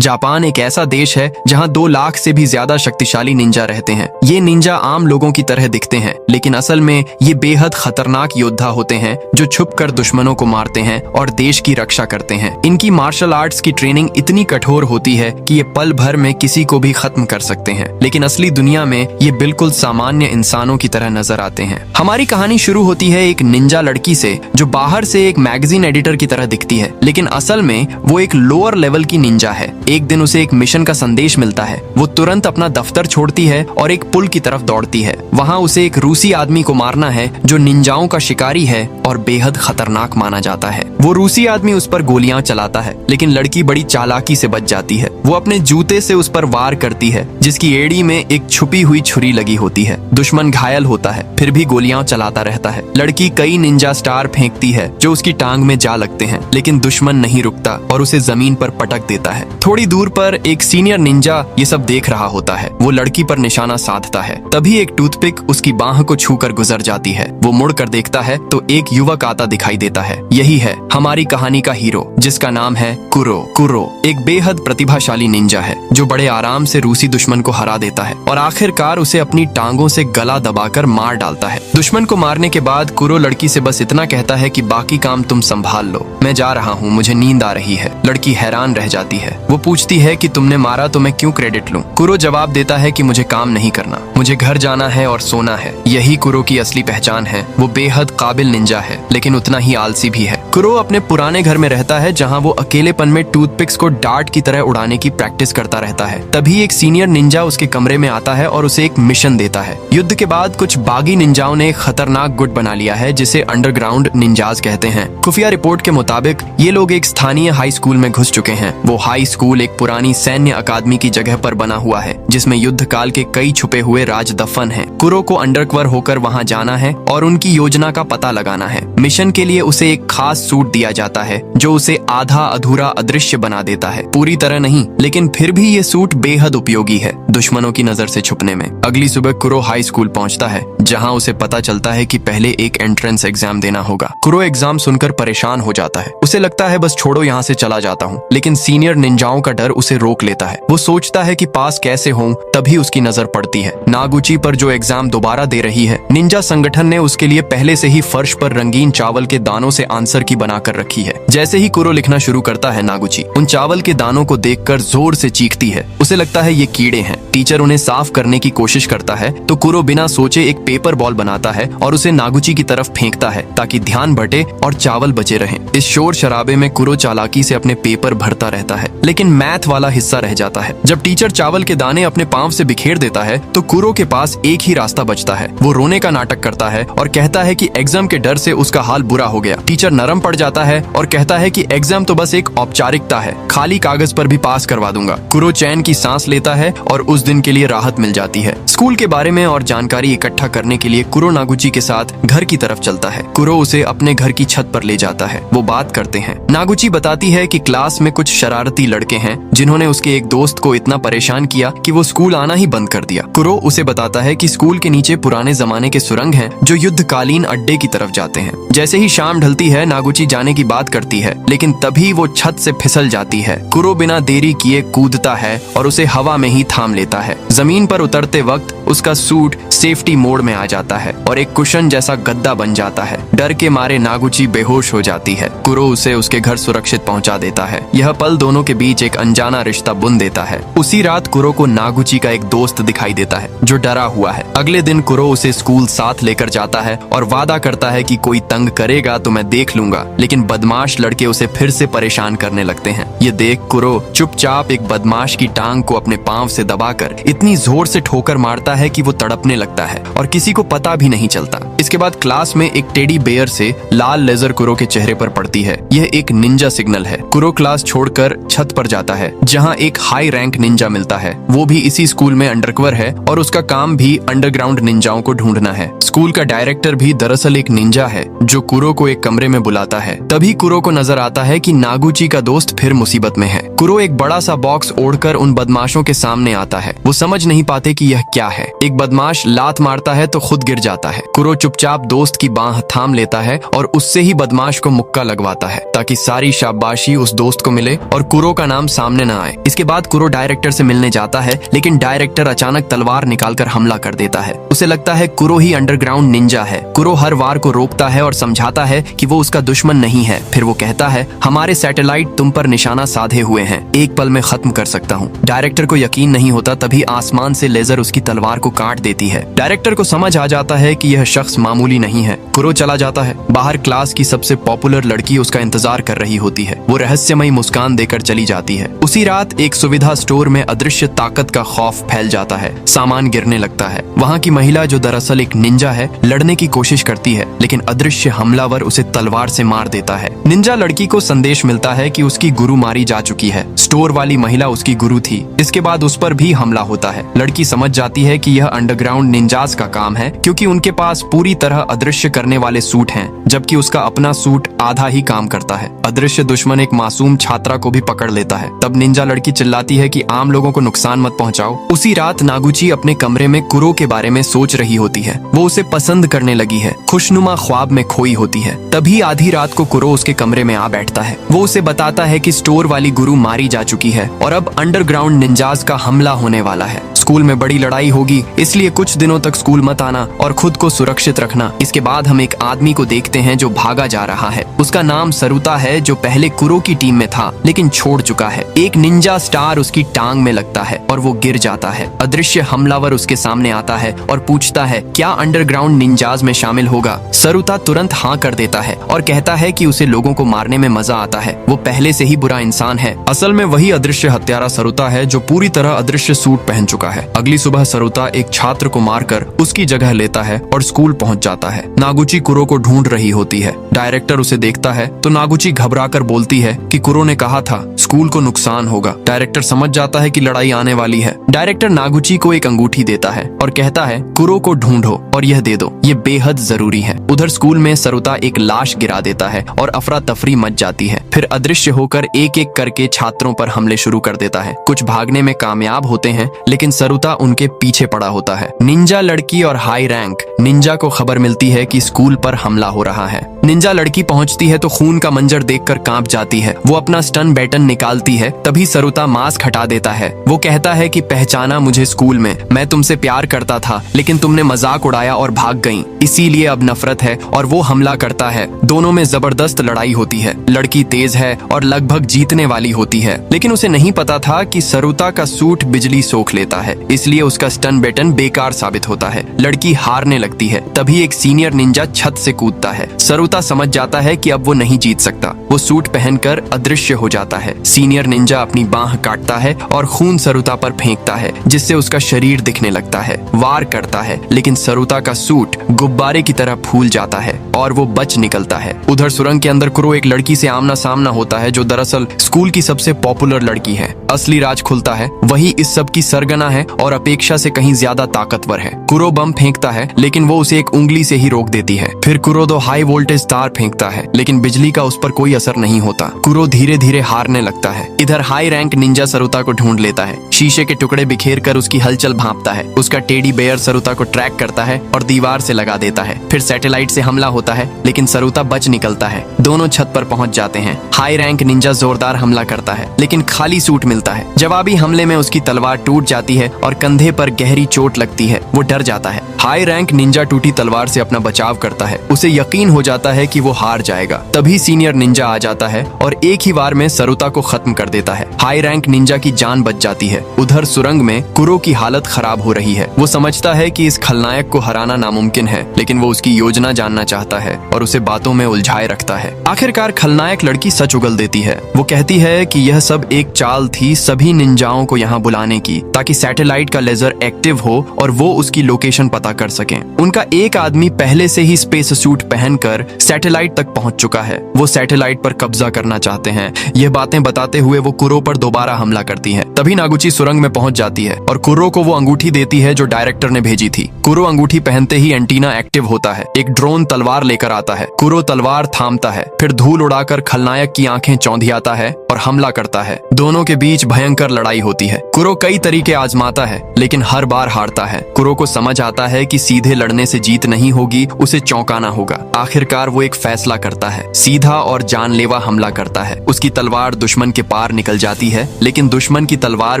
Japan एक ऐसा देश है जहां 2 लाख से भी ज्यादा शक्तिशाली निंजा रहते हैं। ये निंजा आम लोगों की तरह दिखते हैं, लेकिन असल में ये बेहद खतरनाक योद्धा होते हैं जो छुपकर दुश्मनों को मारते हैं और देश की रक्षा करते हैं। इनकी मार्शल आर्ट्स की ट्रेनिंग इतनी कठोर होती है कि ये पल भर में किसी को भी खत्म कर सकते हैं, लेकिन असली दुनिया में ये बिल्कुल सामान्य इंसानों की तरह नजर आते हैं। हमारी कहानी शुरू होती है एक निंजा लड़की से जो बाहर से एक मैगजीन एडिटर की तरह दिखती है, लेकिन असल में वो एक लोअर लेवल की निंजा है। एक दिन उसे एक मिशन का संदेश मिलता है। वो तुरंत अपना दफ्तर छोड़ती है और एक पुल की तरफ दौड़ती है। वहाँ उसे एक रूसी आदमी को मारना है जो निंजाओं का शिकारी है और बेहद खतरनाक माना जाता है। वो रूसी आदमी उस पर गोलियां चलाता है, लेकिन लड़की बड़ी चालाकी से बच जाती है। वो अपने जूते से उस पर वार करती है, जिसकी एड़ी में एक छुपी हुई छुरी लगी होती है। दुश्मन घायल होता है, फिर भी गोलियां चलाता रहता है। लड़की कई निंजा स्टार फेंकती है जो उसकी टांग में जा लगते हैं, लेकिन दुश्मन नहीं रुकता और उसे जमीन पर पटक देता है। थोड़ी दूर पर एक सीनियर निंजा ये सब देख रहा होता है। वो लड़की पर निशाना साधता है, तभी एक टूथपिक उसकी बाह को छूकर गुजर जाती है। वो मुड़कर देखता है तो एक युवक आता दिखाई देता है। यही है हमारी कहानी का हीरो, जिसका नाम है कुरो। कुरो एक बेहद प्रतिभाशाली निंजा है जो बड़े आराम से रूसी दुश्मन को हरा देता है और आखिरकार उसे अपनी टांगों से गला दबाकर मार डालता है। दुश्मन को मारने के बाद कुरो लड़की से बस इतना कहता है कि बाकी काम तुम संभाल लो, मैं जा रहा हूँ, मुझे नींद आ रही है। लड़की हैरान रह जाती है। वो पूछती है कि तुमने मारा तो मैं क्यों क्रेडिट लूं? कुरो जवाब देता है कि मुझे काम नहीं करना, मुझे घर जाना है और सोना है। यही कुरो की असली पहचान है। वो बेहद काबिल निंजा है, लेकिन उतना ही आलसी भी है। कुरो अपने पुराने घर में रहता है जहाँ वो अकेलेपन में टूथपिक्स को डार्ट की तरह उड़ाने की प्रैक्टिस करता रहता है। तभी एक सीनियर निंजा उसके कमरे में आता है और उसे एक मिशन देता है। युद्ध के बाद कुछ बागी निंजाओं ने एक खतरनाक गुट बना लिया है जिसे अंडरग्राउंड निंजाज कहते हैं। खुफिया रिपोर्ट के मुताबिक ये लोग एक स्थानीय हाई स्कूल में घुस चुके हैं। वो हाई स्कूल एक पुरानी सैन्य अकादमी की जगह पर बना हुआ है जिसमें युद्ध काल के कई छुपे हुए राज दफन हैं। कुरो को अंडरकवर होकर वहां जाना है और उनकी योजना का पता लगाना है। मिशन के लिए उसे एक खास सूट दिया जाता है जो उसे आधा अधूरा अदृश्य बना देता है। पूरी तरह नहीं, लेकिन फिर भी ये सूट बेहद उपयोगी है दुश्मनों की नजर से छुपने में। अगली सुबह कुरो हाई स्कूल पहुंचता है जहां उसे पता चलता है कि पहले एक एंट्रेंस एग्जाम देना होगा। कुरो एग्जाम सुनकर परेशान हो जाता है। उसे लगता है बस छोड़ो, यहाँ से चला जाता हूँ, लेकिन सीनियर निंजाओं का डर उसे रोक लेता है। वो सोचता है कि पास कैसे हों, तभी उसकी नजर पड़ती है नागुची पर जो एग्जाम दोबारा दे रही है। निंजा संगठन ने उसके लिए पहले से ही फर्श पर रंगीन चावल के दानों से आंसर की बनाकर रखी है। जैसे ही कुरो लिखना शुरू करता है, नागुची उन चावल के दानों को देखकर जोर से चीखती है। उसे लगता है ये कीड़े हैं। टीचर उन्हें साफ करने की कोशिश करता है तो कुरो बिना सोचे एक पेपर बॉल बनाता है और उसे नागुची की तरफ फेंकता है ताकि ध्यान बटे और चावल बचे रहें। इस शोर शराबे में कुरो चालाकी से अपने पेपर भरता रहता है, लेकिन मैथ वाला हिस्सा रह जाता है। जब टीचर चावल के दाने अपने पांव से बिखेर देता है तो कुरो के पास एक ही रास्ता बचता है। वो रोने का नाटक करता है और कहता है कि एग्जाम के डर से उसका हाल बुरा हो गया। टीचर नरम पड़ जाता है और कहता है कि एग्जाम तो बस एक औपचारिकता है, खाली कागज पर भी पास करवा दूंगा। कुरो चैन की सांस लेता है और उस दिन के लिए राहत मिल जाती है। स्कूल के बारे में और जानकारी इकट्ठा करने के लिए कुरो नागुची के साथ घर की तरफ चलता है। कुरो उसे अपने घर की छत पर ले जाता है। वो बात करते हैं। नागुची बताती है कि क्लास में कुछ शरारती लड़के हैं जिन्होंने उसके एक दोस्त को इतना परेशान किया कि वो स्कूल आना ही बंद कर दिया। कुरो उसे बताता है कि स्कूल के नीचे पुराने जमाने के सुरंग हैं जो युद्धकालीन अड्डे की तरफ जाते हैं। जैसे ही शाम ढलती है, नागुची जाने की बात करती है, लेकिन तभी वो छत से फिसल जाती है। कुरो बिना देरी किए कूदता है और उसे हवा में ही थाम लेता है। जमीन पर उतरते वक्त उसका सूट सेफ्टी मोड में आ जाता है और एक कुशन जैसा गद्दा बन जाता है। डर के मारे नागुची बेहोश हो जाती है। कुरो उसे उसके घर सुरक्षित पहुंचा देता है। यह पल दोनों के बीच एक अनजाना रिश्ता बुन देता है। उसी रात कुरो को नागुची का एक दोस्त दिखाई देता है जो डरा हुआ है। अगले दिन कुरो उसे स्कूल साथ लेकर जाता है और वादा करता है कि कोई तंग करेगा तो मैं देख लूंगा, लेकिन बदमाश लड़के उसे फिर से परेशान करने लगते हैं। ये देख कुरो चुपचाप एक बदमाश की टांग को अपने पांव से दबाकर इतनी जोर से ठोकर मारता है कि वो तड़पने लगता है और किसी को पता भी नहीं चलता। इसके बाद क्लास में एक टेडी बेयर से लाल लेजर कुरो के चेहरे पर पड़ती है। यह एक निंजा सिग्नल है। कुरो क्लास छोड़कर छत पर जाता है जहां एक हाई रैंक निंजा मिलता है। वो भी इसी स्कूल में अंडरकवर है और उसका काम भी अंडरग्राउंड निंजाओं को ढूंढना है। स्कूल का डायरेक्टर भी दरअसल एक निंजा है जो कुरो को एक कमरे में बुलाता है। तभी कुरो को नजर आता है कि नागुची का दोस्त फिर मुसीबत में है। कुरो एक बड़ा सा बॉक्स ओढ़कर उन बदमाशों के सामने आता है। वो समझ नहीं पाते कि यह क्या है। एक बदमाश लात मारता है तो खुद गिर जाता है। कुरो चुपचाप दोस्त की बाह थाम लेता है और उससे ही बदमाश को मुक्का लगवाता है ताकि सारी शाबाशी उस दोस्त को मिले और कुरो का नाम सामने न आए। इसके बाद कुरो डायरेक्टर से मिलने जाता है, लेकिन डायरेक्टर अचानक तलवार निकालकर हमला कर देता है। उसे लगता है कुरो ही अंडरग्राउंड निंजा है। कुरो हर वार को रोकता है और समझाता है कि वो उसका दुश्मन नहीं है। फिर वो कहता है, हमारे सैटेलाइट तुम पर निशाना साधे हुए हैं, एक पल में खत्म कर सकता हूँ। डायरेक्टर को यकीन नहीं होता, तभी आसमान से लेजर उसकी तलवार को काट देती है। डायरेक्टर को समझ आ जाता है कि यह शख्स मामूली नहीं है। कुरो चला जाता है। बाहर क्लास की सबसे पॉपुलर लड़की उसका इंतजार कर रही होती है। वो रहस्यमयी मुस्कान देकर चली जाती है। उसी रात एक सुविधा स्टोर में अदृश्य ताकत का खौफ फैल जाता है। सामान गिरने लगता है। वहाँ की महिला, जो दरअसल एक निंजा है, लड़ने की कोशिश करती है, लेकिन अदृश्य हमलावर उसे तलवार से मार देता है। निंजा लड़की को संदेश मिलता है कि उसकी गुरु मारी जा चुकी है। स्टोर वाली महिला उसकी गुरु थी। इसके बाद उस पर भी हमला होता है। लड़की समझ जाती है कि यह अंडरग्राउंड निंजास का काम है, क्योंकि उनके पास पूरी तरह अदृश्य करने वाले सूट हैं, जबकि उसका अपना सूट आधा ही काम करता है। अदृश्य दुश्मन एक मासूम छात्रा को भी पकड़ लेता है। तब निंजा लड़की चिल्लाती है कि आम लोगों को नुकसान मत पहुंचाओ। उसी रात नागुची अपने कमरे में कुरो के बारे में सोच रही होती है। वो उसे पसंद करने लगी है, खुशनुमा ख्वाब में खोई होती है। तभी आधी रात को कुरो उसके कमरे में आ बैठता है। वो उसे बताता है कि स्टोर वाली गुरु मारी जा चुकी है और अब अंडरग्राउंड निंजास का हमला होने वाला है। स्कूल में बड़ी लड़ाई होगी, इसलिए कुछ दिनों तक स्कूल मत आना और खुद को सुरक्षित रखना। इसके बाद हम एक आदमी को देखते हैं जो भागा जा रहा है। उसका नाम सरुता है, जो पहले कुरो की टीम में था लेकिन छोड़ चुका है। एक निंजा स्टार उसकी टांग में लगता है और वो गिर जाता है। अदृश्य हमलावर उसके सामने आता है और पूछता है, क्या अंडरग्राउंड निंजाज में शामिल होगा? सरुता तुरंत हाँ कर देता है और कहता है कि उसे लोगों को मारने में मजा आता है। वो पहले से ही बुरा इंसान है। असल में वही अदृश्य हत्यारा सरुता है, जो पूरी तरह अदृश्य सूट पहन चुका है। अगली सुबह सरुता एक छात्र को मारकर उसकी जगह लेता है और स्कूल पहुंच जाता है। नागुची कुरो को ढूंढ रही होती है। डायरेक्टर उसे देखता है तो नागुची घबराकर बोलती है कि कुरो ने कहा था स्कूल को नुकसान होगा। डायरेक्टर समझ जाता है कि लड़ाई आने वाली है। डायरेक्टर नागुची को एक अंगूठी देता है और कहता है, कुरो को ढूंढो और यह दे दो, ये बेहद जरूरी है। उधर स्कूल में सरुता एक लाश गिरा देता है और अफरा तफरी मच जाती है। फिर अदृश्य होकर एक एक करके छात्रों पर हमले शुरू कर देता है। कुछ भागने में कामयाब होते हैं, लेकिन सरुता उनके पीछे पड़ा होता है। निंजा लड़की और हाई रैंक निंजा को खबर मिलती है कि स्कूल पर हमला हो रहा है। निंजा लड़की पहुंचती है तो खून का मंजर देखकर कांप जाती है। वो अपना स्टन बैटन निकालती है। तभी सरुता मास्क हटा देता है। वो कहता है कि पहचाना मुझे स्कूल में, मैं तुमसे प्यार करता था, लेकिन तुमने मजाक उड़ाया और भाग गई, इसीलिए अब नफरत है। और वो हमला करता है। दोनों में जबरदस्त लड़ाई होती है। लड़की तेज है और लगभग जीतने वाली होती है, लेकिन उसे नहीं पता था कि सरुता का सूट बिजली सोख लेता है, इसलिए उसका स्टन बैटन बेकार साबित होता है। लड़की हारने लगती है। तभी एक सीनियर निंजा छत से कूदता है। सरुता समझ जाता है कि अब वो नहीं जीत सकता। वो सूट पहनकर अदृश्य हो जाता है। सीनियर निंजा अपनी बाह काटता है और खून सरुता पर फेंकता है, जिससे उसका शरीर दिखने लगता है। वार करता है, लेकिन सरुता का सूट गुब्बारे की तरह फूल जाता है और वो बच निकलता है। उधर सुरंग के अंदर कुरो एक लड़की से आमना सामना होता है, जो दरअसल स्कूल की सबसे पॉपुलर लड़की है। असली राज खुलता है, वही इस सब की सरगना है और अपेक्षा से कहीं ज्यादा ताकतवर है। कुरो बम फेंकता है, लेकिन वो उसे एक उंगली से ही रोक देती है। फिर कुरो 2 हाई वोल्टेज तार फेंकता है, लेकिन बिजली का उस पर कोई असर नहीं होता। कुरो धीरे धीरे हारने लगता है। इधर हाई रैंक निंजा सरुता को ढूंढ लेता है। शीशे के टुकड़े बिखेर कर उसकी हलचल भांपता है। उसका टेडी बेयर सरुता को ट्रैक करता है और दीवार से लगा देता है। फिर सैटेलाइट से हमला होता है, लेकिन सरुता बच निकलता है। दोनों छत पर पहुंच जाते हैं। हाई रैंक निंजा जोरदार हमला करता है, लेकिन खाली सूट मिलता है। जवाबी हमले में उसकी तलवार टूट जाती है और कंधे पर गहरी चोट लगती है। वो डर जाता है। हाई रैंक निंजा टूटी तलवार से अपना बचाव करता है। उसे यकीन हो जाता है कि वो हार जाएगा। तभी सीनियर निंजा आ जाता है और एक ही वार में सरुता को खत्म कर देता है। हाई रैंक निंजा की जान बच जाती है। उधर सुरंग में कुरो की हालत खराब हो रही है। वो समझता है कि इस खलनायक को हराना नामुमकिन है, लेकिन वो उसकी योजना जानना चाहता है और उसे बातों में उलझाए रखता है। आखिरकार खलनायक लड़की सच उगल देती है। वो कहती है कि यह सब एक चाल थी सभी निंजाओं को यहाँ बुलाने की, ताकि सैटेलाइट का लेजर एक्टिव हो और वो उसकी लोकेशन पता कर सकें। उनका एक आदमी पहले से ही स्पेस सूट पहनकर सैटेलाइट तक पहुंच चुका है। वो सैटेलाइट पर कब्जा करना चाहते हैं। यह बातें बताते हुए वो कुरो पर दोबारा हमला करती है। तभी नागुची सुरंग में पहुंच जाती है और कुरो को वो अंगूठी देती है जो डायरेक्टर ने भेजी थी। कुरो अंगूठी पहनते ही एंटीना एक्टिव होता है। एक ड्रोन तलवार लेकर आता है। कुरो तलवार थामता है, फिर धूल उड़ाकर खलनायक की आंखें चौंधियाता है और हमला करता है। दोनों के बीच भयंकर लड़ाई होती है। कुरो कई तरीके आजमाता है, लेकिन हर बार हारता है। कुरो को समझ आता है कि सीधे लड़ने से जीत जीत नहीं होगी, उसे चौंकाना होगा। आखिरकार वो एक फैसला करता है, सीधा और जानलेवा हमला करता है। उसकी तलवार दुश्मन के पार निकल जाती है, लेकिन दुश्मन की तलवार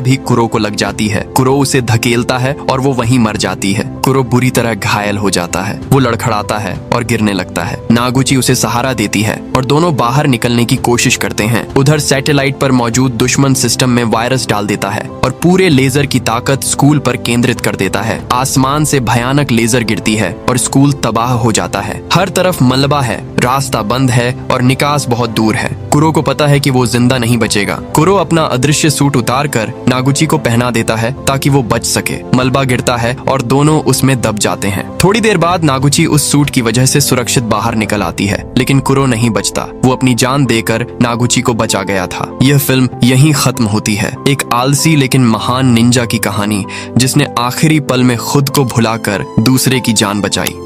भी कुरो को लग जाती है। कुरो उसे धकेलता है और वो वहीं मर जाती है। कुरो बुरी तरह घायल हो जाता है। वो लड़खड़ाता है और गिरने लगता है। नागुची उसे सहारा देती है और दोनों बाहर निकलने की कोशिश करते हैं। उधर सैटेलाइट पर मौजूद दुश्मन सिस्टम में वायरस डाल देता है और पूरे लेजर की ताकत स्कूल पर केंद्रित कर देता है। आसमान से भयानक लेजर गिरती है और स्कूल तबाह हो जाता है। हर तरफ मलबा है, रास्ता बंद है और निकास बहुत दूर है। कुरो को पता है कि वो जिंदा नहीं बचेगा। कुरो अपना अदृश्य सूट उतार कर नागुची को पहना देता है ताकि वो बच सके। मलबा गिरता है और दोनों उसमें दब जाते हैं। थोड़ी देर बाद नागुची उस सूट की वजह से सुरक्षित बाहर निकल आती है, लेकिन कुरो नहीं बचता। वो अपनी जान देकर नागुची को बचा गया था। यह फिल्म यहीं खत्म होती है। एक आलसी लेकिन महान निंजा की कहानी जिसने आखिरी पल में खुद को भुलाकर दूसरे की जान बचाई।